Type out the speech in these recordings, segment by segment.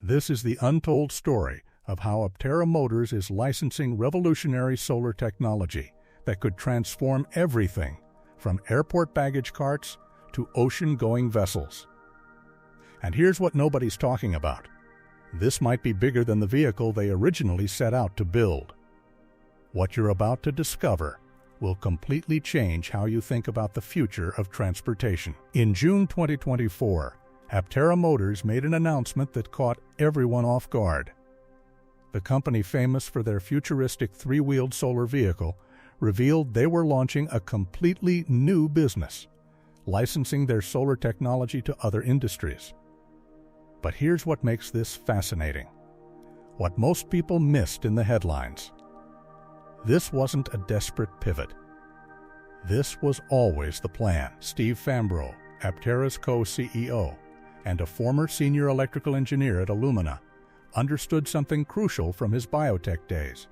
This is the untold story of how Aptera Motors is licensing revolutionary solar technology that could transform everything from airport baggage carts to ocean-going vessels. And here's what nobody's talking about. This might be bigger than the vehicle they originally set out to build. What you're about to discover will completely change how you think about the future of transportation. In June 2024, Aptera Motors made an announcement that caught everyone off guard. The company, famous for their futuristic three-wheeled solar vehicle, revealed they were launching a completely new business, licensing their solar technology to other industries. But here's what makes this fascinating. What most people missed in the headlines. This wasn't a desperate pivot. This was always the plan. Steve Fambro, Aptera's co-CEO, and a former senior electrical engineer at Illumina, understood something crucial from his biotech days.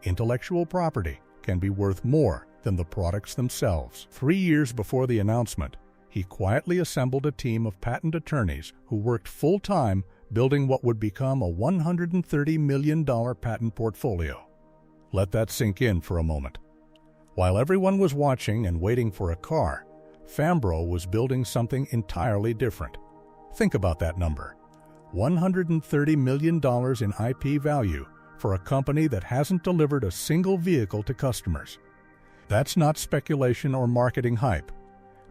Intellectual property can be worth more than the products themselves. 3 years before the announcement, he quietly assembled a team of patent attorneys who worked full-time building what would become a $130 million patent portfolio. Let that sink in for a moment. While everyone was watching and waiting for a car, Fambro was building something entirely different. Think about that number. $130 million in IP value for a company that hasn't delivered a single vehicle to customers. That's not speculation or marketing hype.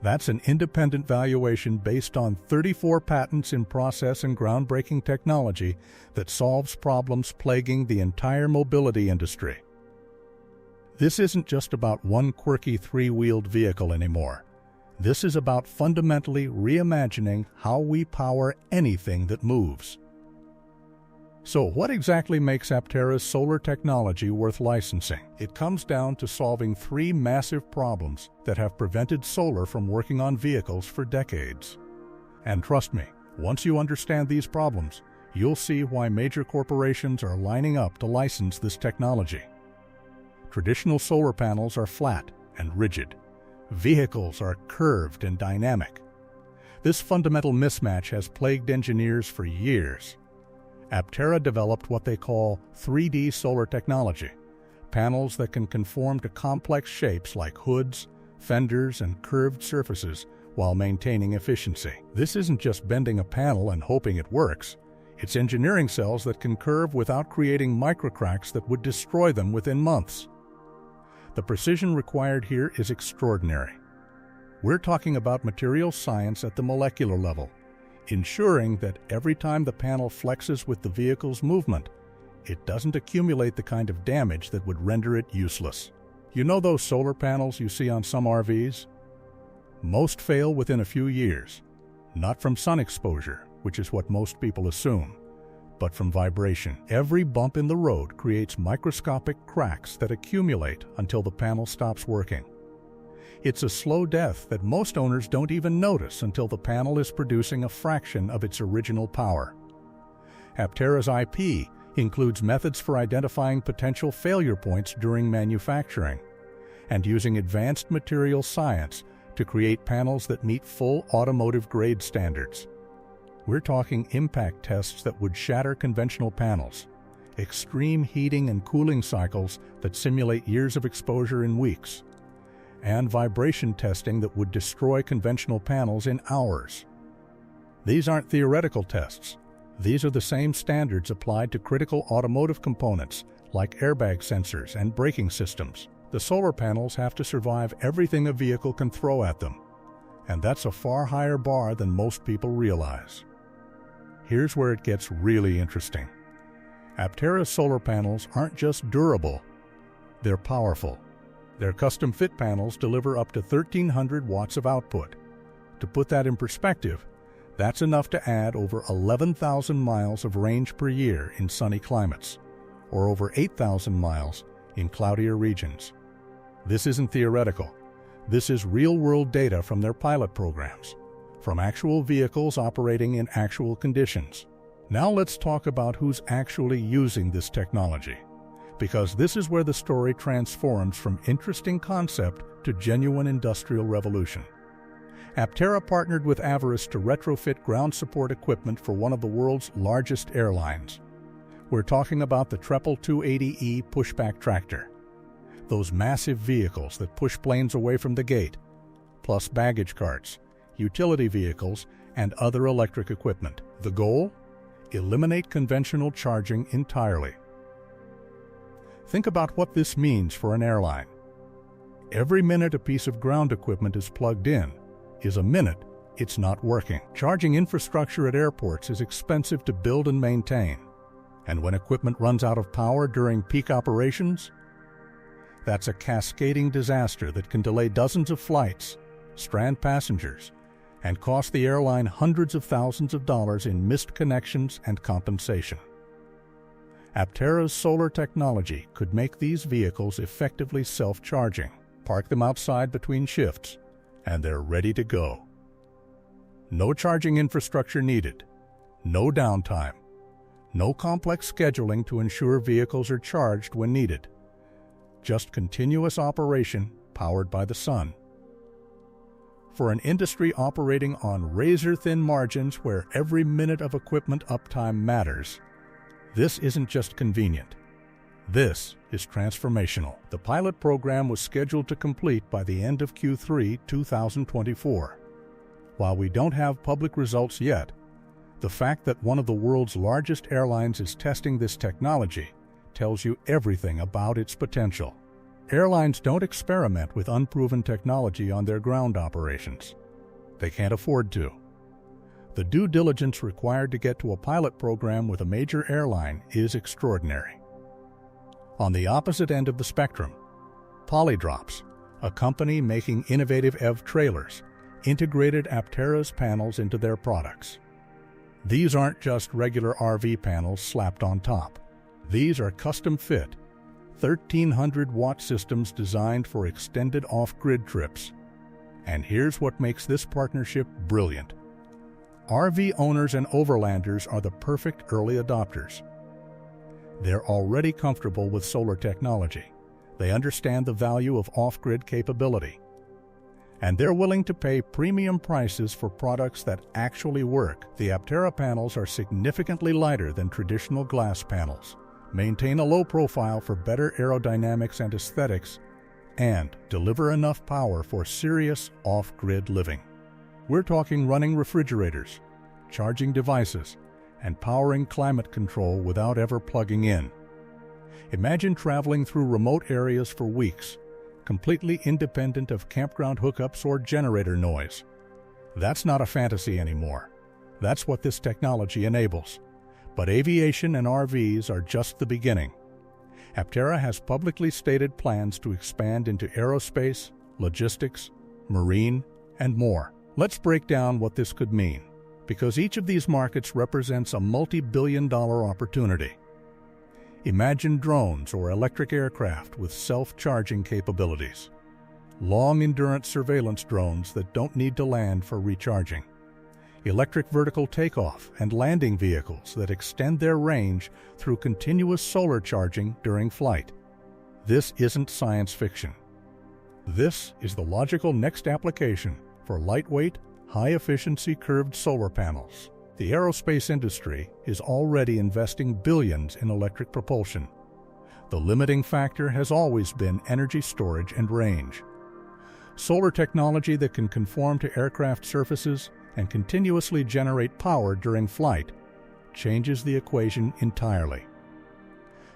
That's an independent valuation based on 34 patents in process and groundbreaking technology that solves problems plaguing the entire mobility industry. This isn't just about one quirky three-wheeled vehicle anymore. This is about fundamentally reimagining how we power anything that moves. So what exactly makes Aptera's solar technology worth licensing? It comes down to solving three massive problems that have prevented solar from working on vehicles for decades. And trust me, once you understand these problems, you'll see why major corporations are lining up to license this technology. Traditional solar panels are flat and rigid. Vehicles are curved and dynamic. This fundamental mismatch has plagued engineers for years. Aptera developed what they call 3D solar technology, panels that can conform to complex shapes like hoods, fenders, and curved surfaces while maintaining efficiency. This isn't just bending a panel and hoping it works. It's engineering cells that can curve without creating microcracks that would destroy them within months. The precision required here is extraordinary. We're talking about material science at the molecular level, ensuring that every time the panel flexes with the vehicle's movement, it doesn't accumulate the kind of damage that would render it useless. You know those solar panels you see on some RVs? Most fail within a few years, not from sun exposure, which is what most people assume, but from vibration. Every bump in the road creates microscopic cracks that accumulate until the panel stops working. It's a slow death that most owners don't even notice until the panel is producing a fraction of its original power. Aptera's IP includes methods for identifying potential failure points during manufacturing and using advanced material science to create panels that meet full automotive-grade standards. We're talking impact tests that would shatter conventional panels, extreme heating and cooling cycles that simulate years of exposure in weeks, and vibration testing that would destroy conventional panels in hours. These aren't theoretical tests. These are the same standards applied to critical automotive components like airbag sensors and braking systems. The solar panels have to survive everything a vehicle can throw at them, and that's a far higher bar than most people realize. Here's where it gets really interesting. Aptera's solar panels aren't just durable, they're powerful. Their custom-fit panels deliver up to 1,300 watts of output. To put that in perspective, that's enough to add over 11,000 miles of range per year in sunny climates, or over 8,000 miles in cloudier regions. This isn't theoretical. This is real-world data from their pilot programs, from actual vehicles operating in actual conditions. Now let's talk about who's actually using this technology, because this is where the story transforms from interesting concept to genuine industrial revolution. Aptera partnered with Avarice to retrofit ground support equipment for one of the world's largest airlines. We're talking about the 280E pushback tractor. Those massive vehicles that push planes away from the gate, plus baggage carts, utility vehicles, and other electric equipment. The goal? Eliminate conventional charging entirely. Think about what this means for an airline. Every minute a piece of ground equipment is plugged in is a minute it's not working. Charging infrastructure at airports is expensive to build and maintain. And when equipment runs out of power during peak operations, that's a cascading disaster that can delay dozens of flights, strand passengers, and cost the airline hundreds of thousands of dollars in missed connections and compensation. Aptera's solar technology could make these vehicles effectively self-charging. Park them outside between shifts, and they're ready to go. No charging infrastructure needed, no downtime, no complex scheduling to ensure vehicles are charged when needed. Just continuous operation powered by the sun. For an industry operating on razor-thin margins where every minute of equipment uptime matters, this isn't just convenient. This is transformational. The pilot program was scheduled to complete by the end of Q3 2024. While we don't have public results yet, the fact that one of the world's largest airlines is testing this technology tells you everything about its potential. Airlines don't experiment with unproven technology on their ground operations. They can't afford to. The due diligence required to get to a pilot program with a major airline is extraordinary. On the opposite end of the spectrum, Polydrops, a company making innovative EV trailers, integrated Aptera's panels into their products. These aren't just regular RV panels slapped on top. These are custom-fit, 1,300-watt systems designed for extended off-grid trips. And here's what makes this partnership brilliant. RV owners and overlanders are the perfect early adopters. They're already comfortable with solar technology. They understand the value of off-grid capability. And they're willing to pay premium prices for products that actually work. The Aptera panels are significantly lighter than traditional glass panels, maintain a low profile for better aerodynamics and aesthetics, and deliver enough power for serious off-grid living. We're talking running refrigerators, charging devices, and powering climate control without ever plugging in. Imagine traveling through remote areas for weeks, completely independent of campground hookups or generator noise. That's not a fantasy anymore. That's what this technology enables. But aviation and RVs are just the beginning. Aptera has publicly stated plans to expand into aerospace, logistics, marine, and more. Let's break down what this could mean, because each of these markets represents a multi-billion-dollar opportunity. Imagine drones or electric aircraft with self-charging capabilities. Long-endurance surveillance drones that don't need to land for recharging. Electric vertical takeoff and landing vehicles that extend their range through continuous solar charging during flight. This isn't science fiction. This is the logical next application for lightweight, high-efficiency curved solar panels. The aerospace industry is already investing billions in electric propulsion. The limiting factor has always been energy storage and range. Solar technology that can conform to aircraft surfaces and continuously generate power during flight changes the equation entirely.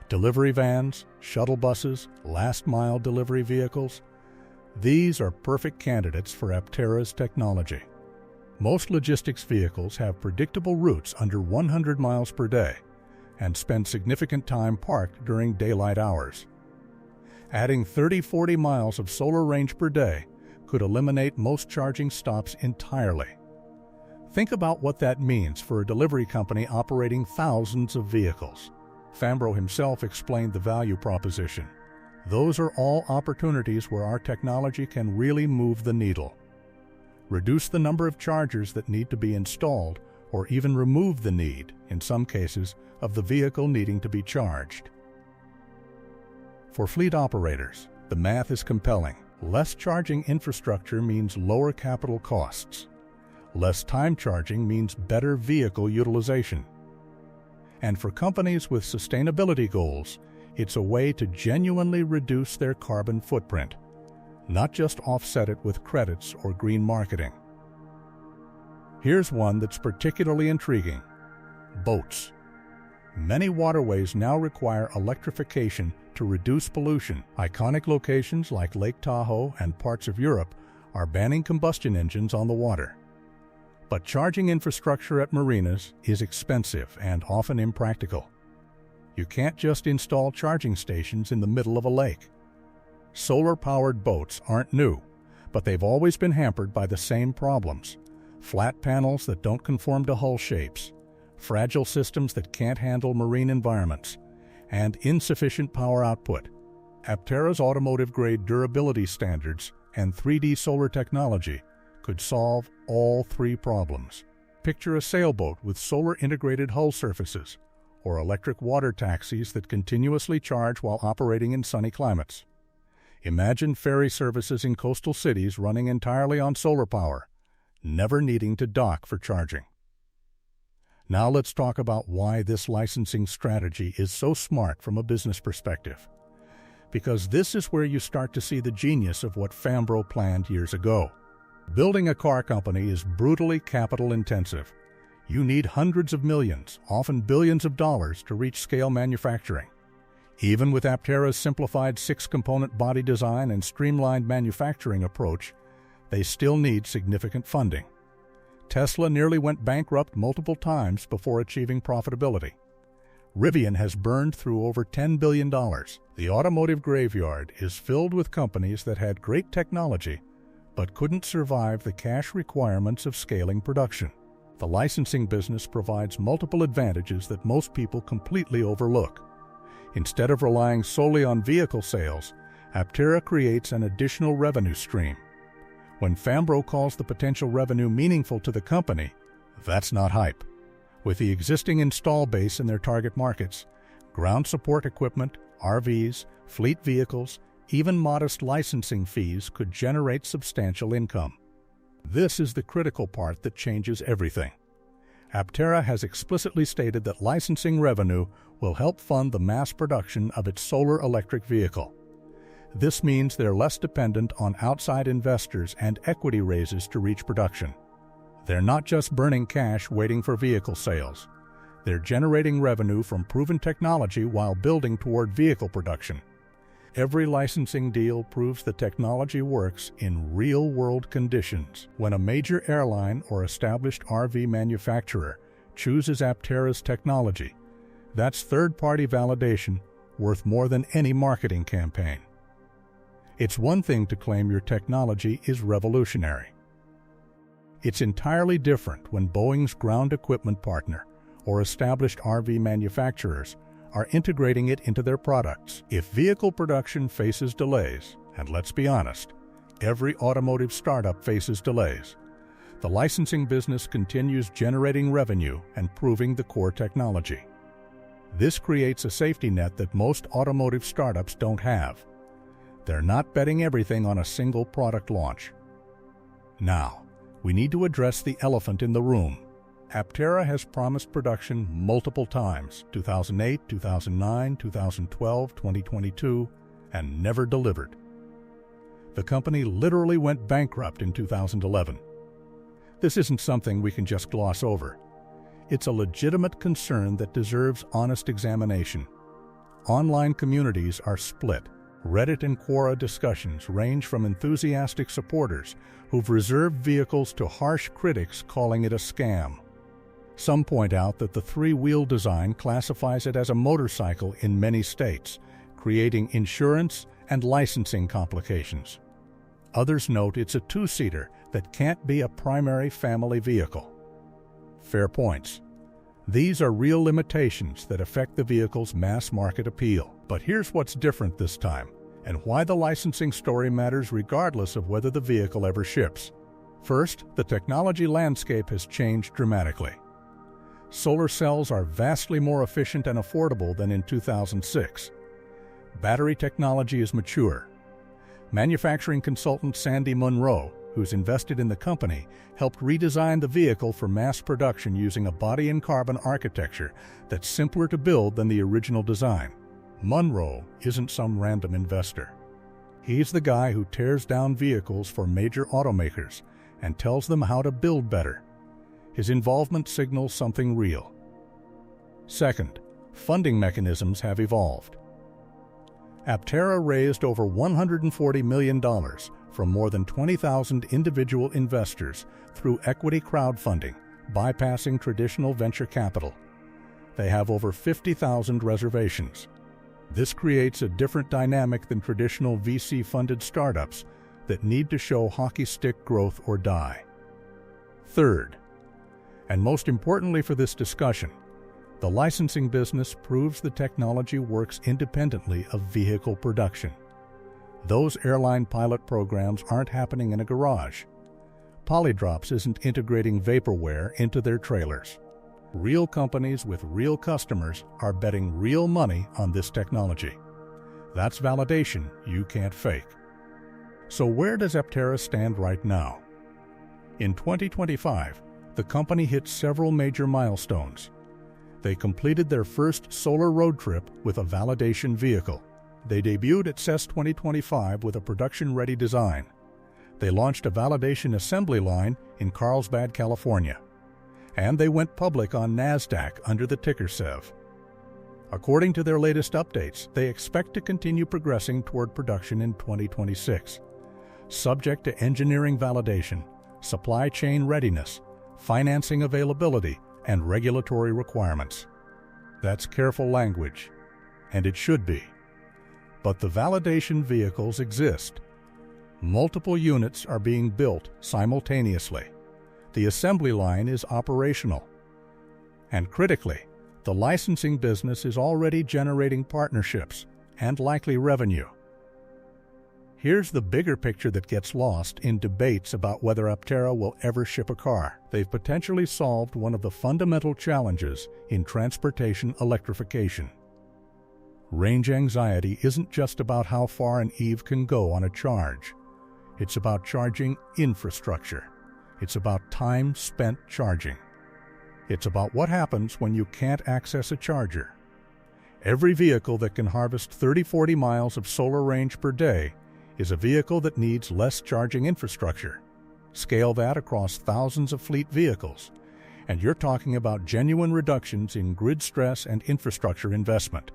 Delivery vans, shuttle buses, last-mile delivery vehicles, these are perfect candidates for Aptera's technology. Most logistics vehicles have predictable routes under 100 miles per day and spend significant time parked during daylight hours. Adding 30-40 miles of solar range per day could eliminate most charging stops entirely. Think about what that means for a delivery company operating thousands of vehicles. Fambro himself explained the value proposition. Those are all opportunities where our technology can really move the needle. Reduce the number of chargers that need to be installed, or even remove the need, in some cases, of the vehicle needing to be charged. For fleet operators, the math is compelling. Less charging infrastructure means lower capital costs. Less time charging means better vehicle utilization. And for companies with sustainability goals, it's a way to genuinely reduce their carbon footprint, not just offset it with credits or green marketing. Here's one that's particularly intriguing: boats. Many waterways now require electrification to reduce pollution. Iconic locations like Lake Tahoe and parts of Europe are banning combustion engines on the water. But charging infrastructure at marinas is expensive and often impractical. You can't just install charging stations in the middle of a lake. Solar-powered boats aren't new, but they've always been hampered by the same problems: flat panels that don't conform to hull shapes, fragile systems that can't handle marine environments, and insufficient power output. Aptera's automotive-grade durability standards and 3D solar technology could solve all three problems. Picture a sailboat with solar-integrated hull surfaces, or electric water taxis that continuously charge while operating in sunny climates. Imagine ferry services in coastal cities running entirely on solar power, never needing to dock for charging. Now let's talk about why this licensing strategy is so smart from a business perspective. Because this is where you start to see the genius of what Fambro planned years ago. Building a car company is brutally capital intensive. You need hundreds of millions, often billions of dollars to reach scale manufacturing. Even with Aptera's simplified 6-component body design and streamlined manufacturing approach, they still need significant funding. Tesla nearly went bankrupt multiple times before achieving profitability. Rivian has burned through over $10 billion. The automotive graveyard is filled with companies that had great technology but couldn't survive the cash requirements of scaling production. The licensing business provides multiple advantages that most people completely overlook. Instead of relying solely on vehicle sales, Aptera creates an additional revenue stream. When Fambro calls the potential revenue meaningful to the company, that's not hype. With the existing install base in their target markets, ground support equipment, RVs, fleet vehicles, even modest licensing fees could generate substantial income. This is the critical part that changes everything. Aptera has explicitly stated that licensing revenue will help fund the mass production of its solar electric vehicle. This means they're less dependent on outside investors and equity raises to reach production. They're not just burning cash waiting for vehicle sales. They're generating revenue from proven technology while building toward vehicle production. Every licensing deal proves the technology works in real-world conditions. When a major airline or established RV manufacturer chooses Aptera's technology, that's third-party validation worth more than any marketing campaign. It's one thing to claim your technology is revolutionary. It's entirely different when Boeing's ground equipment partner or established RV manufacturers are integrating it into their products. If vehicle production faces delays, and let's be honest, every automotive startup faces delays, the licensing business continues generating revenue and proving the core technology. This creates a safety net that most automotive startups don't have. They're not betting everything on a single product launch. Now, we need to address the elephant in the room. Aptera has promised production multiple times, 2008, 2009, 2012, 2022, and never delivered. The company literally went bankrupt in 2011. This isn't something we can just gloss over. It's a legitimate concern that deserves honest examination. Online communities are split. Reddit and Quora discussions range from enthusiastic supporters who've reserved vehicles to harsh critics calling it a scam. Some point out that the three-wheel design classifies it as a motorcycle in many states, creating insurance and licensing complications. Others note it's a two-seater that can't be a primary family vehicle. Fair points. These are real limitations that affect the vehicle's mass market appeal. But here's what's different this time, and why the licensing story matters regardless of whether the vehicle ever ships. First, the technology landscape has changed dramatically. Solar cells are vastly more efficient and affordable than in 2006. Battery technology is mature. Manufacturing consultant Sandy Munro, who's invested in the company, helped redesign the vehicle for mass production using a body-in-carbon architecture that's simpler to build than the original design. Munro isn't some random investor. He's the guy who tears down vehicles for major automakers and tells them how to build better. His involvement signals something real. Second, funding mechanisms have evolved. Aptera raised over $140 million from more than 20,000 individual investors through equity crowdfunding, bypassing traditional venture capital. They have over 50,000 reservations. This creates a different dynamic than traditional VC-funded startups that need to show hockey stick growth or die. Third, and most importantly for this discussion, the licensing business proves the technology works independently of vehicle production. Those airline pilot programs aren't happening in a garage. Polydrops isn't integrating vaporware into their trailers. Real companies with real customers are betting real money on this technology. That's validation you can't fake. So where does Aptera stand right now? In 2025, the company hit several major milestones. They completed their first solar road trip with a validation vehicle. They debuted at CES 2025 with a production-ready design. They launched a validation assembly line in Carlsbad, California. And they went public on NASDAQ under the ticker SEV. According to their latest updates, they expect to continue progressing toward production in 2026, subject to engineering validation, supply chain readiness, financing availability, and regulatory requirements. That's careful language, and it should be. But the validation vehicles exist. Multiple units are being built simultaneously. The assembly line is operational. And critically, the licensing business is already generating partnerships and likely revenue. Here's the bigger picture that gets lost in debates about whether Aptera will ever ship a car. They've potentially solved one of the fundamental challenges in transportation electrification. Range anxiety isn't just about how far an EV can go on a charge. It's about charging infrastructure. It's about time spent charging. It's about what happens when you can't access a charger. Every vehicle that can harvest 30-40 miles of solar range per day is a vehicle that needs less charging infrastructure. Scale that across thousands of fleet vehicles, and you're talking about genuine reductions in grid stress and infrastructure investment.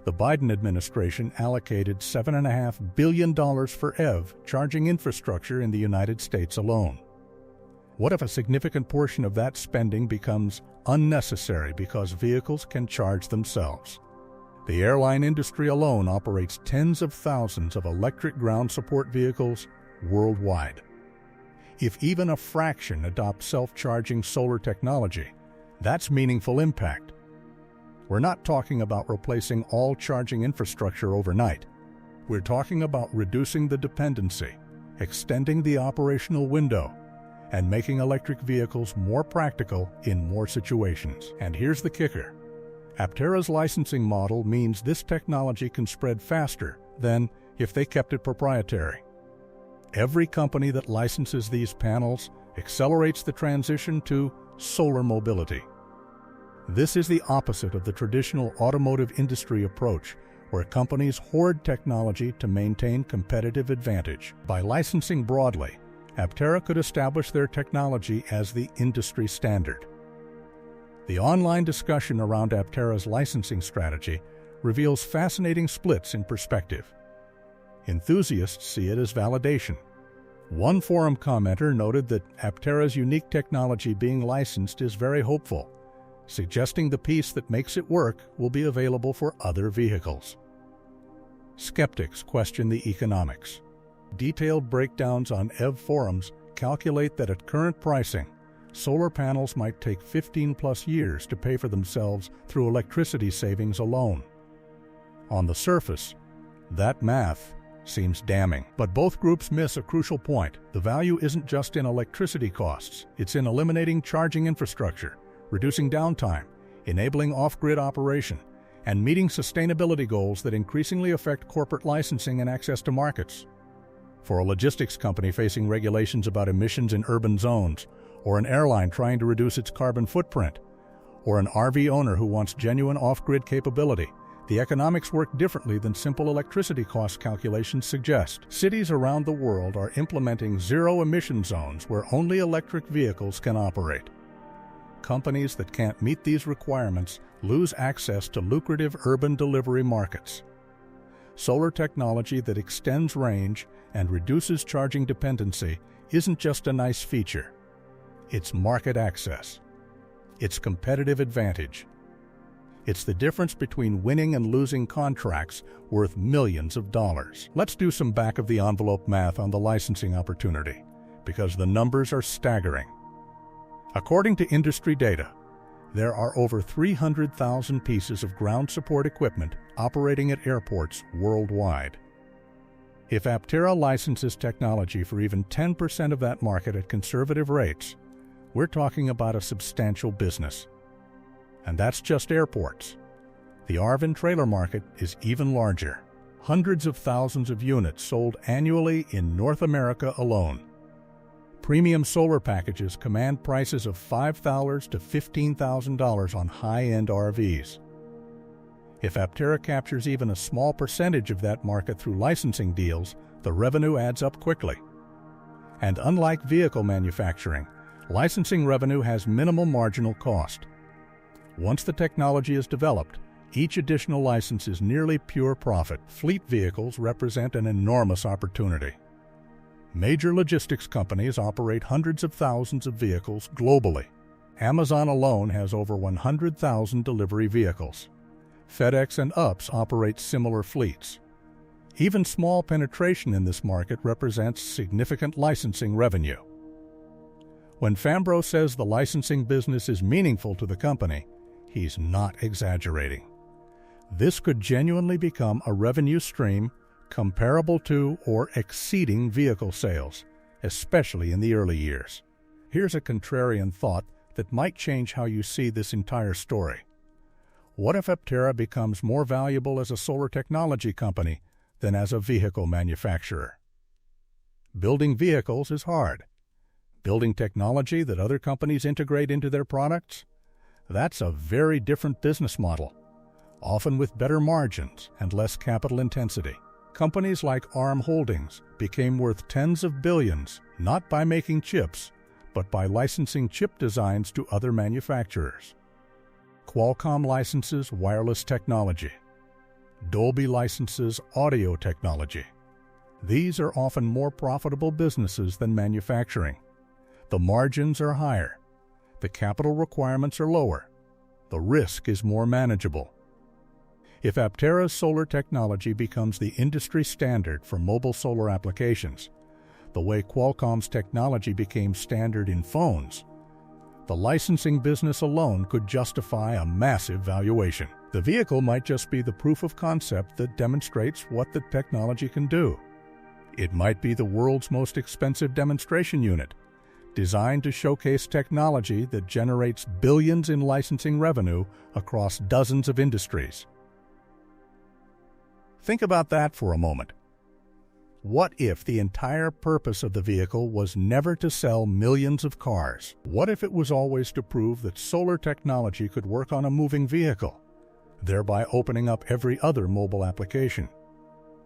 The Biden administration allocated $7.5 billion for EV charging infrastructure in the United States alone. What if a significant portion of that spending becomes unnecessary because vehicles can charge themselves? The airline industry alone operates tens of thousands of electric ground support vehicles worldwide. If even a fraction adopt self-charging solar technology, that's meaningful impact. We're not talking about replacing all charging infrastructure overnight. We're talking about reducing the dependency, extending the operational window, and making electric vehicles more practical in more situations. And here's the kicker. Aptera's licensing model means this technology can spread faster than if they kept it proprietary. Every company that licenses these panels accelerates the transition to solar mobility. This is the opposite of the traditional automotive industry approach, where companies hoard technology to maintain competitive advantage. By licensing broadly, Aptera could establish their technology as the industry standard. The online discussion around Aptera's licensing strategy reveals fascinating splits in perspective. Enthusiasts see it as validation. One forum commenter noted that Aptera's unique technology being licensed is very hopeful, suggesting the piece that makes it work will be available for other vehicles. Skeptics question the economics. Detailed breakdowns on EV forums calculate that at current pricing, solar panels might take 15+ years to pay for themselves through electricity savings alone. On the surface, that math seems damning. But both groups miss a crucial point. The value isn't just in electricity costs, it's in eliminating charging infrastructure, reducing downtime, enabling off-grid operation, and meeting sustainability goals that increasingly affect corporate licensing and access to markets. For a logistics company facing regulations about emissions in urban zones, or an airline trying to reduce its carbon footprint, or an RV owner who wants genuine off-grid capability, the economics work differently than simple electricity cost calculations suggest. Cities around the world are implementing zero-emission zones where only electric vehicles can operate. Companies that can't meet these requirements lose access to lucrative urban delivery markets. Solar technology that extends range and reduces charging dependency isn't just a nice feature. It's market access. It's competitive advantage. It's the difference between winning and losing contracts worth millions of dollars. Let's do some back-of-the-envelope math on the licensing opportunity, because the numbers are staggering. According to industry data, there are over 300,000 pieces of ground support equipment operating at airports worldwide. If Aptera licenses technology for even 10% of that market at conservative rates, we're talking about a substantial business. And that's just airports. The RV and trailer market is even larger. Hundreds of thousands of units sold annually in North America alone. Premium solar packages command prices of $5,000 to $15,000 on high-end RVs. If Aptera captures even a small percentage of that market through licensing deals, the revenue adds up quickly. And unlike vehicle manufacturing, licensing revenue has minimal marginal cost. Once the technology is developed, each additional license is nearly pure profit. Fleet vehicles represent an enormous opportunity. Major logistics companies operate hundreds of thousands of vehicles globally. Amazon alone has over 100,000 delivery vehicles. FedEx and UPS operate similar fleets. Even small penetration in this market represents significant licensing revenue. When Fambro says the licensing business is meaningful to the company, he's not exaggerating. This could genuinely become a revenue stream comparable to or exceeding vehicle sales, especially in the early years. Here's a contrarian thought that might change how you see this entire story. What if Aptera becomes more valuable as a solar technology company than as a vehicle manufacturer? Building vehicles is hard. Building technology that other companies integrate into their products? That's a very different business model, often with better margins and less capital intensity. Companies like ARM Holdings became worth tens of billions, not by making chips, but by licensing chip designs to other manufacturers. Qualcomm licenses wireless technology. Dolby licenses audio technology. These are often more profitable businesses than manufacturing. The margins are higher. The capital requirements are lower. The risk is more manageable. If Aptera's solar technology becomes the industry standard for mobile solar applications, the way Qualcomm's technology became standard in phones, the licensing business alone could justify a massive valuation. The vehicle might just be the proof of concept that demonstrates what the technology can do. It might be the world's most expensive demonstration unit, designed to showcase technology that generates billions in licensing revenue across dozens of industries. Think about that for a moment. What if the entire purpose of the vehicle was never to sell millions of cars? What if it was always to prove that solar technology could work on a moving vehicle, thereby opening up every other mobile application?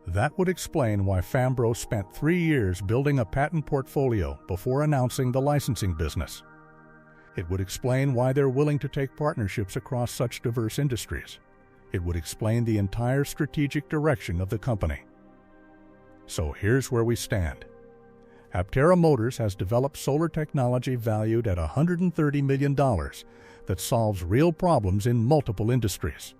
That would explain why Fambro spent 3 years building a patent portfolio before announcing the licensing business. It would explain why they're willing to take partnerships across such diverse industries. It would explain the entire strategic direction of the company. So here's where we stand. Aptera Motors has developed solar technology valued at $130 million that solves real problems in multiple industries.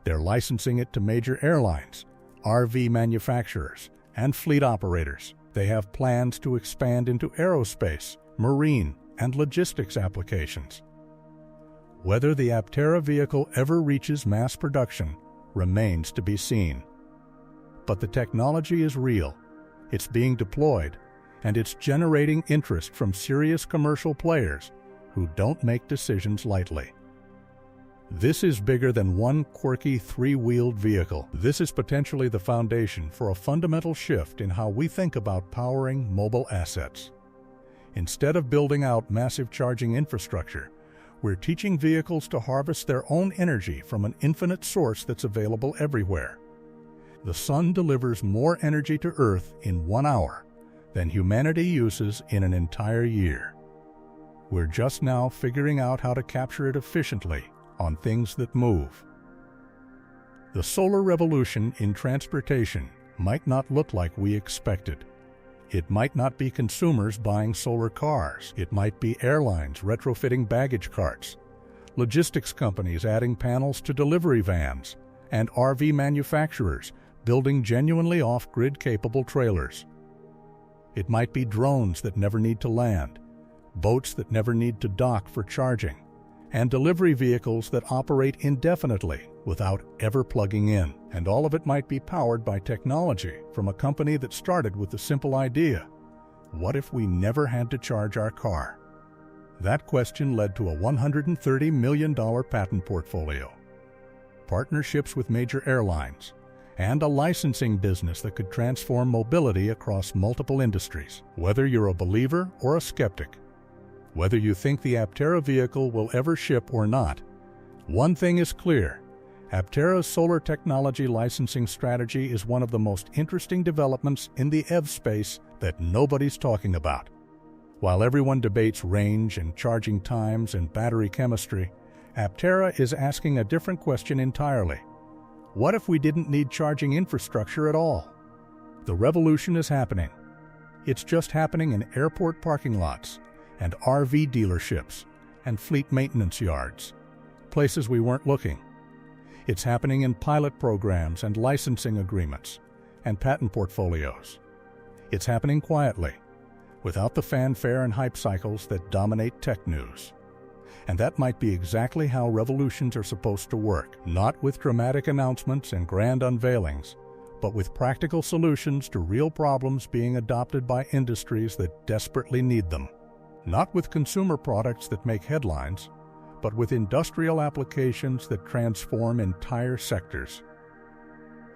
They're licensing it to major airlines, RV manufacturers, and fleet operators. They have plans to expand into aerospace, marine, and logistics applications. Whether the Aptera vehicle ever reaches mass production remains to be seen. But the technology is real, it's being deployed, and it's generating interest from serious commercial players who don't make decisions lightly. This is bigger than one quirky three-wheeled vehicle. This is potentially the foundation for a fundamental shift in how we think about powering mobile assets. Instead of building out massive charging infrastructure, we're teaching vehicles to harvest their own energy from an infinite source that's available everywhere. The sun delivers more energy to Earth in 1 hour than humanity uses in an entire year. We're just now figuring out how to capture it efficiently on things that move. The solar revolution in transportation might not look like we expected. It might not be consumers buying solar cars. It might be airlines retrofitting baggage carts, logistics companies adding panels to delivery vans, and RV manufacturers building genuinely off-grid capable trailers. It might be drones that never need to land, boats that never need to dock for charging, and delivery vehicles that operate indefinitely without ever plugging in. And all of it might be powered by technology from a company that started with the simple idea: what if we never had to charge our car? That question led to a $130 million patent portfolio, partnerships with major airlines, and a licensing business that could transform mobility across multiple industries. Whether you're a believer or a skeptic, whether you think the Aptera vehicle will ever ship or not, one thing is clear: Aptera's solar technology licensing strategy is one of the most interesting developments in the EV space that nobody's talking about. While everyone debates range and charging times and battery chemistry, Aptera is asking a different question entirely. What if we didn't need charging infrastructure at all? The revolution is happening. It's just happening in airport parking lots and RV dealerships and fleet maintenance yards, places we weren't looking. It's happening in pilot programs and licensing agreements and patent portfolios. It's happening quietly, without the fanfare and hype cycles that dominate tech news. And that might be exactly how revolutions are supposed to work, not with dramatic announcements and grand unveilings, but with practical solutions to real problems being adopted by industries that desperately need them. Not with consumer products that make headlines, but with industrial applications that transform entire sectors.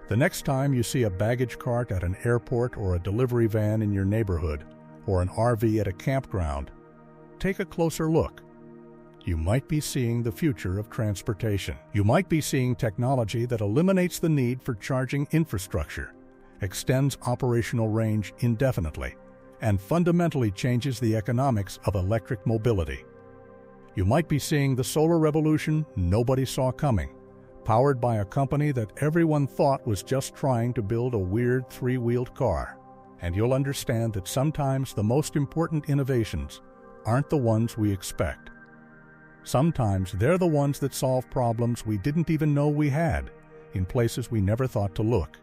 The next time you see a baggage cart at an airport or a delivery van in your neighborhood, or an RV at a campground, take a closer look. You might be seeing the future of transportation. You might be seeing technology that eliminates the need for charging infrastructure, extends operational range indefinitely, and fundamentally changes the economics of electric mobility. You might be seeing the solar revolution nobody saw coming, powered by a company that everyone thought was just trying to build a weird three-wheeled car. And you'll understand that sometimes the most important innovations aren't the ones we expect. Sometimes they're the ones that solve problems we didn't even know we had in places we never thought to look.